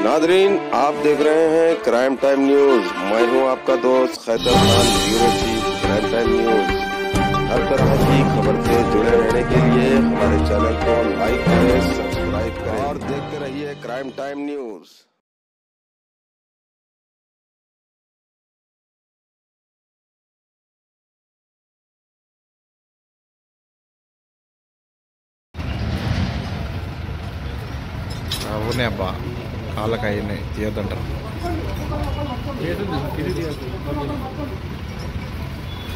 Nadreen, आप देख रहे हैं क्राइम टाइम न्यूज। मैं हूं आपका दोस्त Khaitar Khan, bureau chief crime time news. हर तरह की खबर से जुड़े रहने के लिए हमारे चैनल को लाइक करें, सब्सक्राइब करें और देखते रहिए क्राइम टाइम न्यूज। అవునే అబ్బా, వాళ్ళకి అయినాయి తీయద్దంటారు.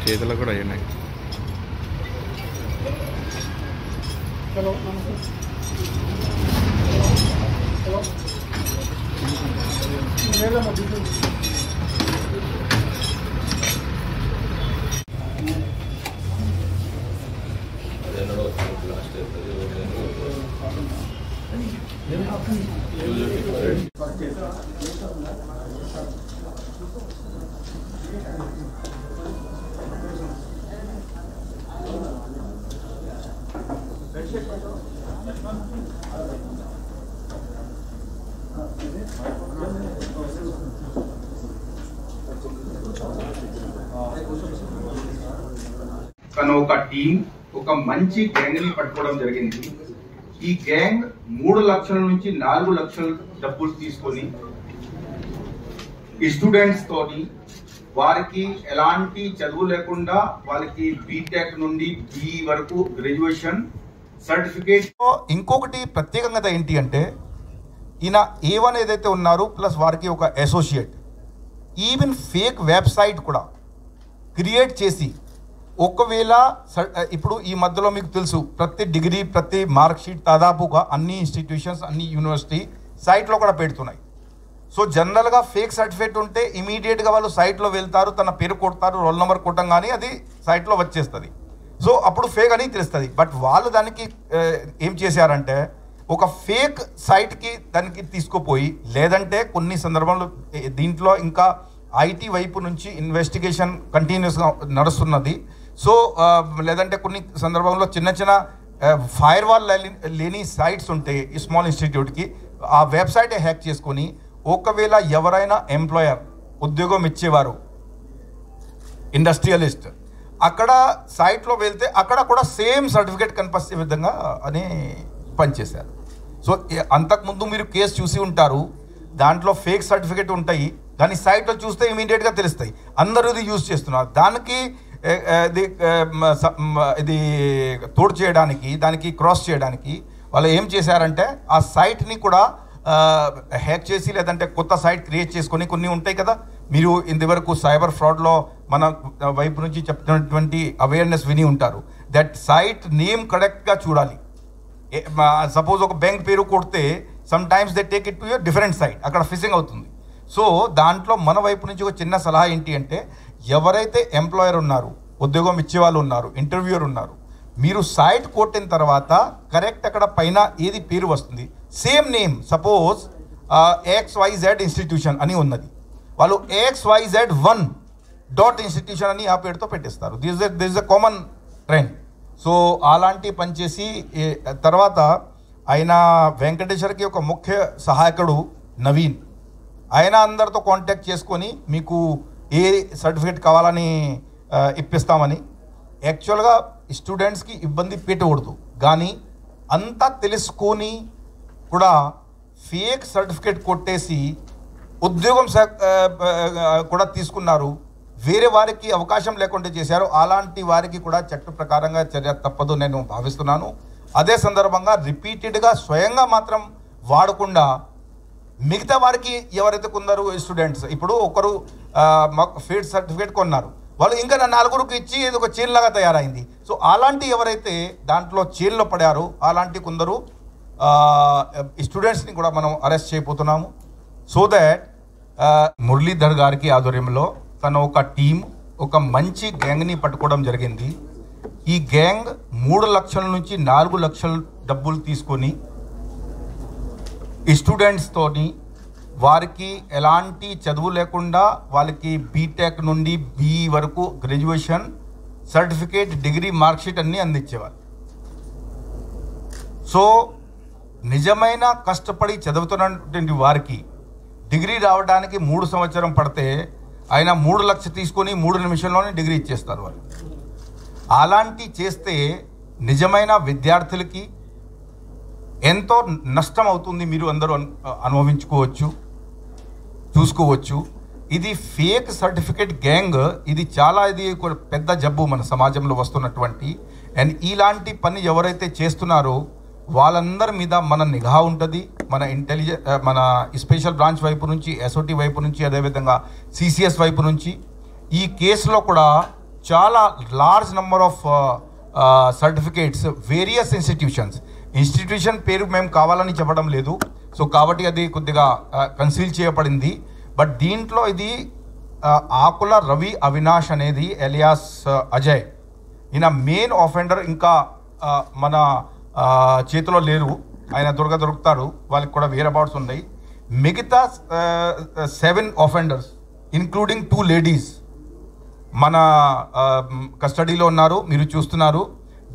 చేతులకు కూడా అయినాయి. తను ఒక టీం ఒక మంచి గ్యాంగ్ ని పట్టుకోవడం జరిగింది. ఈ గ్యాంగ్ 3 లక్షల నుంచి 4 లక్షల డబ్బులు తీసుకొని స్టూడెంట్స్ తోని వారికి ఎలాంటి చదువు లేకుండా వాళ్ళకి బీటెక్ నుండి బిఈ వరకు గ్రాడ్యుయేషన్ సర్టిఫికేట్. ఇంకొకటి ప్రత్యేకంగా ఏంటి అంటే ఈయన A1 ఏదైతే ఉన్నారో ప్లస్ వారికి ఒక అసోసియేట్, ఈవెన్ ఫేక్ వెబ్సైట్ కూడా క్రియేట్ చేసి, ఒకవేళ ఇప్పుడు ఈ మధ్యలో మీకు తెలుసు ప్రతి డిగ్రీ ప్రతి మార్క్షీట్ దాదాపుగా అన్ని ఇన్స్టిట్యూషన్స్ అన్ని యూనివర్సిటీ సైట్లో కూడా పెడుతున్నాయి. సో జనరల్గా ఫేక్ సర్టిఫికేట్ ఉంటే ఇమీడియట్గా వాళ్ళు సైట్లో వెళ్తారు, తన పేరు కొడతారు, రోల్ నెంబర్ కొట్టంగానే అది సైట్లో వచ్చేస్తుంది. సో అప్పుడు ఫేక్ అని తెలుస్తుంది. బట్ వాళ్ళు దానికి ఏం చేశారంటే ఒక ఫేక్ సైట్కి దానికి తీసుకుపోయి, లేదంటే కొన్ని సందర్భంలో దీంట్లో ఇంకా ఐటీ వైపు నుంచి ఇన్వెస్టిగేషన్ కంటిన్యూస్గా నడుస్తున్నది. సో లేదంటే కొన్ని సందర్భంలో చిన్న చిన్న ఫైర్ వాల్ లేని సైట్స్ ఉంటే ఈ స్మాల్ ఇన్స్టిట్యూట్కి ఆ వెబ్సైట్ హ్యాక్ చేసుకొని, ఒకవేళ ఎవరైనా ఎంప్లాయర్ ఉద్యోగం ఇచ్చేవారు ఇండస్ట్రియలిస్ట్ అక్కడ సైట్లో వెళ్తే అక్కడ కూడా సేమ్ సర్టిఫికేట్ కనిపించే విధంగా అని పనిచేశారు. సో అంతకుముందు మీరు కేసు చూసి ఉంటారు, దాంట్లో ఫేక్ సర్టిఫికేట్ ఉంటాయి, కానీ సైట్లో చూస్తే ఇమీడియట్గా తెలుస్తాయి. అందరూ ఇది యూజ్ చేస్తున్నారు. దానికి ఇది తోడు చేయడానికి, దానికి క్రాస్ చేయడానికి వాళ్ళు ఏం చేశారంటే ఆ సైట్ని కూడా హ్యాక్ చేసి, లేదంటే కొత్త సైట్ క్రియేట్ చేసుకొని, కొన్ని ఉంటాయి కదా, మీరు ఇంతవరకు సైబర్ ఫ్రాడ్లో మన వైపు నుంచి చెప్తున్నటువంటి అవేర్నెస్ విని ఉంటారు. దట్ సైట్ నేమ్ కరెక్ట్గా చూడాలి. సపోజ్ ఒక బ్యాంక్ పేరు కొడితే sometimes they take it to your different site, అక్కడ ఫిషింగ్ అవుతుంది. సో దాంట్లో మన వైపు నుంచి ఒక చిన్న సలహా ఏంటి అంటే, ఎవరైతే ఎంప్లాయర్ ఉన్నారు, ఉద్యోగం ఇచ్చేవాళ్ళు ఉన్నారు, ఇంటర్వ్యూయర్ ఉన్నారు, మీరు సైట్ కొట్టిన తర్వాత కరెక్ట్ అక్కడ పైన ఏది పేరు వస్తుంది, same name, suppose XYZ institution అని ఉన్నది, వాళ్ళు XYZ1 ఇన్స్టిట్యూషన్ అని ఆ పేరుతో పెట్టేస్తారు. This is a common trend. So అలాంటి పనిచేసి తర్వాత ఆయన వెంకటేశ్వర్కి ఒక ముఖ్య సహాయకుడు నవీన్, ఆయన అందరితో కాంటాక్ట్ చేసుకొని మీకు ఏ సర్టిఫికేట్ కావాలని ఇప్పిస్తామని. యాక్చువల్గా స్టూడెంట్స్కి ఇబ్బంది పెట్టకూడదు, కానీ అంతా తెలుసుకొని కూడా ఫేక్ సర్టిఫికేట్ కొట్టేసి ఉద్యోగం కూడా తీసుకున్నారు, వేరే వారికి అవకాశం లేకుండా చేశారు. అలాంటి వారికి కూడా చట్ట ప్రకారంగా చర్య తప్పదు నేను భావిస్తున్నాను. అదే సందర్భంగా రిపీటెడ్గా స్వయంగా మాత్రం వాడకుండా మిగతా వారికి ఎవరైతే కొందరు స్టూడెంట్స్ ఇప్పుడు ఒకరు ఫేక్ సర్టిఫికేట్ కొన్నారు, వాళ్ళు ఇంకా 4గురికి ఇచ్చి ఇది ఒక చైన్ లాగా తయారైంది. సో అలాంటి ఎవరైతే దాంట్లో చైన్లో పడారో అలాంటి కొందరు స్టూడెంట్స్ని కూడా మనం అరెస్ట్ చేయబోతున్నాము. సో దాట్ మురళీధర్ గారికి ఆధ్వర్యంలో తన ఒక టీం ఒక మంచి గ్యాంగ్ని పట్టుకోవడం జరిగింది. ఈ గ్యాంగ్ 3 లక్షల నుంచి 4 లక్షల డబ్బులు తీసుకొని స్టూడెంట్స్తోని వారికి ఎలాంటి చదువు లేకుండా వాళ్ళకి బీటెక్ నుండి బిఈ వరకు గ్రాడ్యుయేషన్ సర్టిఫికేట్, డిగ్రీ, మార్క్షీట్ అన్నీ అందించేవారు. సో నిజమైన కష్టపడి చదువుతున్నటువంటి వారికి డిగ్రీ రావడానికి 3 సంవత్సరం పడితే ఆయన 3 లక్షలు తీసుకొని 3 నిమిషంలోనే డిగ్రీ ఇచ్చేస్తారు వాళ్ళు. అలాంటి చేస్తే నిజమైన విద్యార్థులకి ఎంతో నష్టం అవుతుంది. మీరు అందరూ అనుభవించుకోవచ్చు, చూసుకోవచ్చు. ఇది ఫేక్ సర్టిఫికేట్ గ్యాంగ్, ఇది పెద్ద జబ్బు మన సమాజంలో వస్తున్నటువంటి. అండ్ ఇలాంటి పని ఎవరైతే చేస్తున్నారో వాళ్ళందరి మీద మన నిఘా ఉంటుంది. మన స్పెషల్ బ్రాంచ్ వైపు నుంచి, ఎస్ఓటి వైపు నుంచి, అదేవిధంగా సిసిఎస్ వైపు నుంచి. ఈ కేసులో కూడా చాలా large number of certificates various institution పేరు మేము కావాలని చెప్పడం లేదు, సో కాబట్టి అది కొద్దిగా కన్సీల్ చేయబడింది. బట్ దీంట్లో ఇది ఆకుల రవి అవినాష్ అనేది ఎలియాస్ అజయ్, ఈయన మెయిన్ ఆఫెండర్. ఇంకా మన చేతిలో లేరు, ఆయన దొరుకుతారు, వాళ్ళకి కూడా వేర్ అబౌట్స్ ఉన్నాయి. మిగతా 7 ఆఫెండర్స్ ఇన్క్లూడింగ్ 2 లేడీస్ మన కస్టడీలో ఉన్నారు, మీరు చూస్తున్నారు.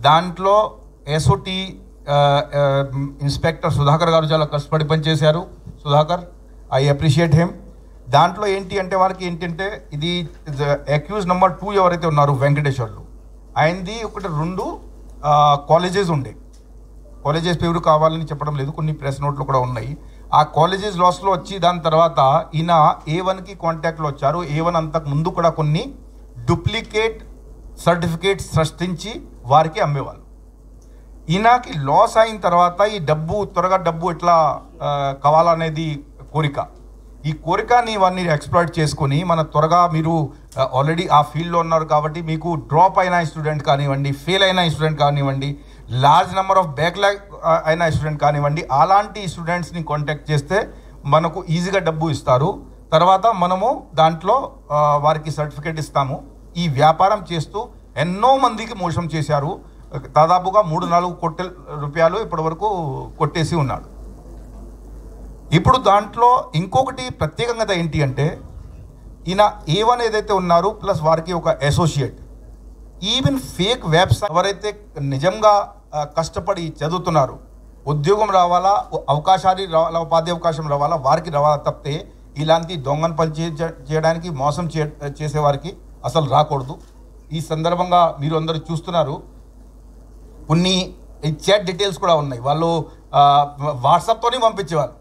దాంట్లో ఎస్ఓటి ఇన్స్పెక్టర్ సుధాకర్ గారు చాలా కష్టపడి పనిచేశారు. Sudhakar, I appreciate him. దాంట్లో వాళ్ళకి ఏంటంటే ఇది అక్యూజ్ నెంబర్ 2 ఎవరైతే ఉన్నారో వెంకటేశ్వర్లు, ఆయనది 2 కాలేజెస్ ఉండే. కాలేజెస్ పేరు కావాలని చెప్పడం లేదు, కొన్ని ప్రెస్ నోట్లు కూడా ఉన్నాయి. ఆ కాలేజెస్ లాస్లో వచ్చి దాని తర్వాత ఈయన A1కి కాంటాక్ట్లో వచ్చారు. A1 అంతకు ముందు కూడా కొన్ని డూప్లికేట్ సర్టిఫికేట్స్ సృష్టించి వారికి అమ్మేవాళ్ళు. ఈయనకి లాస్ అయిన తర్వాత ఈ త్వరగా డబ్బు ఎట్లా కావాలనేది కోరిక. ఈ కోరికని ఇవన్నీ ఎక్స్ప్లాయిట్ చేసుకొని త్వరగా మీరు ఆల్రెడీ ఆ ఫీల్డ్లో ఉన్నారు కాబట్టి మీకు డ్రాప్ అయిన స్టూడెంట్ కానివ్వండి, ఫెయిల్ అయిన స్టూడెంట్ కానివ్వండి, లార్జ్ నెంబర్ ఆఫ్ బ్యాక్లాగ్ అయిన స్టూడెంట్ కానివ్వండి, అలాంటి స్టూడెంట్స్ని కాంటాక్ట్ చేస్తే మనకు ఈజీగా డబ్బు ఇస్తారు. తర్వాత మనము దాంట్లో వారికి సర్టిఫికేట్ ఇస్తాము. ఈ వ్యాపారం చేస్తూ ఎన్నో మందికి మోసం చేశారు. దాదాపుగా 3-4 కోట్ల రూపాయలు ఇప్పటి వరకు కొట్టేసి ఉన్నాడు. ఇప్పుడు దాంట్లో ఇంకొకటి ప్రత్యేకంగా ఏంటి అంటే ఈయన A1 ఏదైతే ఉన్నారో ప్లస్ వారికి ఒక అసోసియేట్, ఈవెన్ ఫేక్ వెబ్సైట్ ఎవరైతే నిజంగా కష్టపడి చదువుతున్నారు, ఉద్యోగం రావాలా, అవకాశాలు రావాలా, ఉపాధి అవకాశం రావాలా, వారికి రావాలా తప్పితే ఇలాంటి దొంగను పని చేయడానికి, మోసం చేసేవారికి అసలు రాకూడదు. ఈ సందర్భంగా మీరు అందరూ చూస్తున్నారు, కొన్ని చాట్ డీటెయిల్స్ కూడా ఉన్నాయి. వాళ్ళు వాట్సాప్తోనే పంపించేవాళ్ళు.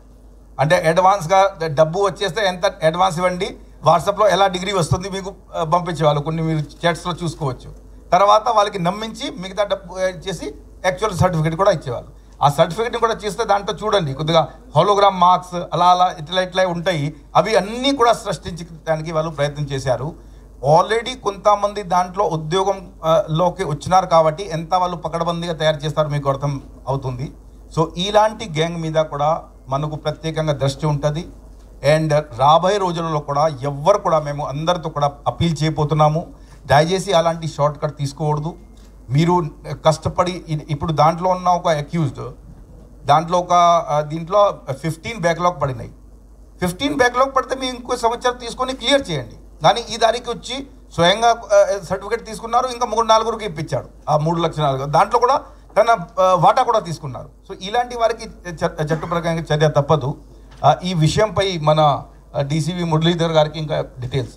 అంటే అడ్వాన్స్గా డబ్బు వచ్చేస్తే ఎంత అడ్వాన్స్ ఇవ్వండి, వాట్సాప్లో ఎలా డిగ్రీ వస్తుంది మీకు పంపించేవాళ్ళు. కొన్ని మీరు చాట్స్లో చూసుకోవచ్చు. తర్వాత వాళ్ళకి నమ్మించి మిగతా డబ్బు చేసి యాక్చువల్ సర్టిఫికేట్ కూడా ఇచ్చేవాళ్ళు. ఆ సర్టిఫికేట్ని కూడా చేస్తే దాంట్లో చూడండి కొద్దిగా హోలోగ్రామ్ మార్క్స్ అలా ఇట్లా ఉంటాయి. అవి అన్నీ కూడా సృష్టించడానికి వాళ్ళు ప్రయత్నం చేశారు. ఆల్రెడీ కొంతమంది దాంట్లో ఉద్యోగంలోకి వచ్చినారు కాబట్టి ఎంత వాళ్ళు పకడ్బందీగా తయారు చేస్తారో మీకు అర్థం అవుతుంది. సో ఇలాంటి గ్యాంగ్ మీద కూడా మనకు ప్రత్యేకంగా దృష్టి ఉంటుంది. అండ్ రాబోయే రోజులలో కూడా ఎవ్వరు కూడా మేము అందరితో కూడా అప్పీల్ చేయబోతున్నాము, దయచేసి అలాంటి షార్ట్ కట్ తీసుకోకూడదు. మీరు కష్టపడి ఇప్పుడు దాంట్లో ఉన్న ఒక అక్యూజ్డ్ దీంట్లో 15 బ్యాక్లాగ్ పడినాయి. 15 బ్యాక్లాగ్ పడితే మీరు ఇంకో సంవత్సరం తీసుకొని క్లియర్ చేయండి. కానీ ఈ దానికి వచ్చి స్వయంగా సర్టిఫికేట్ తీసుకున్నారు, ఇంకా 3-4 ఇప్పించాడు. ఆ 3 లక్షలు దాంట్లో కూడా తన వాటా కూడా తీసుకున్నారు. సో ఇలాంటి వారికి చట్ట ప్రకారంగా చర్య తప్పదు. ఈ విషయంపై మన డీసీపీ మురళీధర్ గారికి ఇంకా డీటెయిల్స్